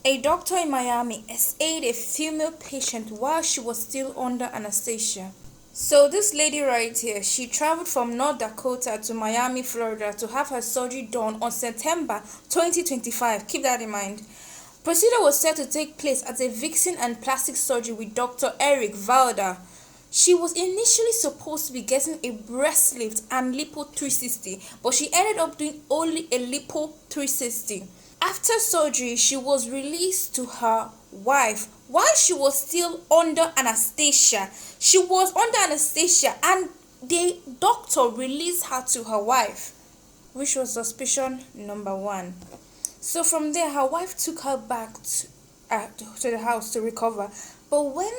A doctor in Miami essayed a female patient while she was still under anesthesia. So this lady right here, she traveled from North Dakota to Miami, Florida to have her surgery done on September 2025. Keep that in mind. Procedure was set to take place at a Vixen and Plastic Surgery with Dr. Eric Valda. She was initially supposed to be getting a breast lift and lipo 360, but she ended up doing only a lipo 360. After surgery, she was released to her wife while she was still under anesthesia. She was under anesthesia and the doctor released her to her wife, which was suspicion number one. So from there, her wife took her back to the house to recover. But when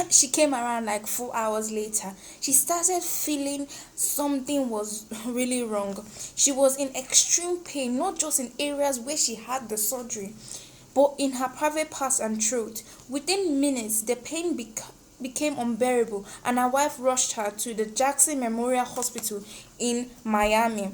she came around like 4 hours later, she started feeling something was really wrong. She was in extreme pain, not just in areas where she had the surgery, but in her private parts and throat. Within minutes, the pain became unbearable, and her wife rushed her to the Jackson Memorial Hospital in Miami.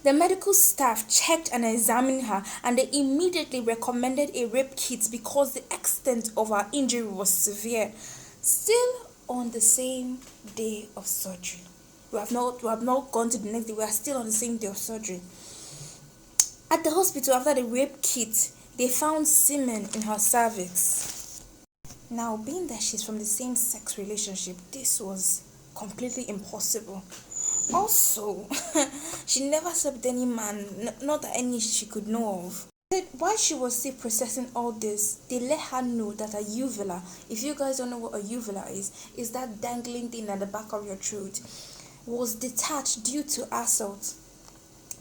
The medical staff checked and examined her, and they immediately recommended a rape kit because the extent of her injury was severe. Still on the same day of surgery. We have not gone to the next day. We are still on the same day of surgery. At the hospital, after the rape kit, they found semen in her cervix. Now, being that she's from the same sex relationship, this was completely impossible. Also, she never slept with any man, not that any she could know of. While she was still processing all this, they let her know that a uvula, if you guys don't know what a uvula is that dangling thing at the back of your throat, was detached due to assault.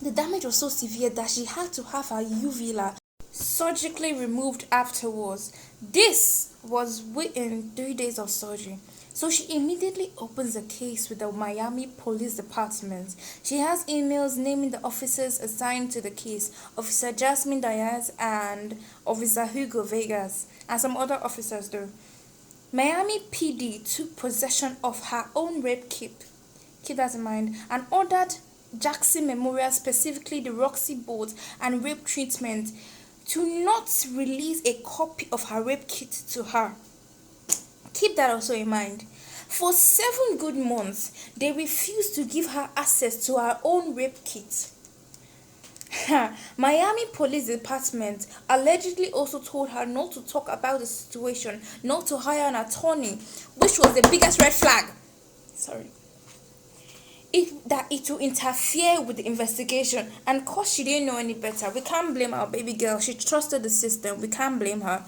The damage was so severe that she had to have her uvula surgically removed afterwards. This was within 3 days of surgery. So she immediately opens a case with the Miami Police Department. She has emails naming the officers assigned to the case, Officer Jasmine Diaz and Officer Hugo Vegas, and some other officers though. Miami PD took possession of her own rape kit, keep that in mind, and ordered Jackson Memorial, specifically the Roxy Boat and Rape Treatment, to not release a copy of her rape kit to her. Keep that also in mind. For 7 good months, they refused to give her access to her own rape kit. Miami Police Department allegedly also told her not to talk about the situation, not to hire an attorney, which was the biggest red flag. Sorry. That it will interfere with the investigation, and cause she didn't know any better. We can't blame our baby girl. She trusted the system. We can't blame her.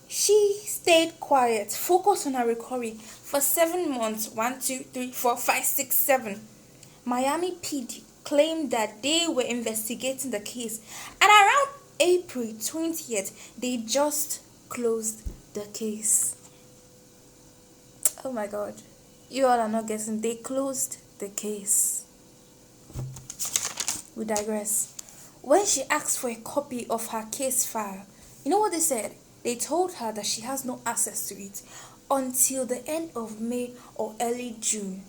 She stayed quiet, focused on her recovery for 7 months. 1, 2, 3, 4, 5, 6, 7. Miami PD claimed that they were investigating the case, and around April 20th, they just closed the case. Oh my god. You all are not guessing. They closed the case. We digress. When she asked for a copy of her case file, you know what they said? They told her that she has no access to it until the end of May or early June.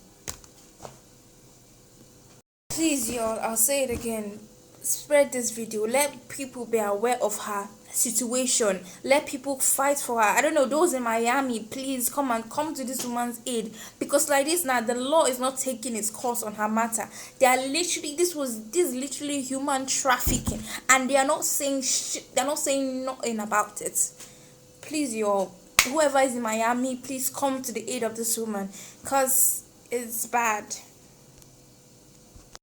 Please, y'all, I'll say it again. Spread this video. Let people be aware of her situation. Let people fight for her. I don't know, those in Miami, please come to this woman's aid, because like this now, the law is not taking its course on her matter. They are literally, this is literally human trafficking, and they are not saying shit. They're not saying nothing about it. Please, y'all, whoever is in Miami, please come to the aid of this woman, because it's bad.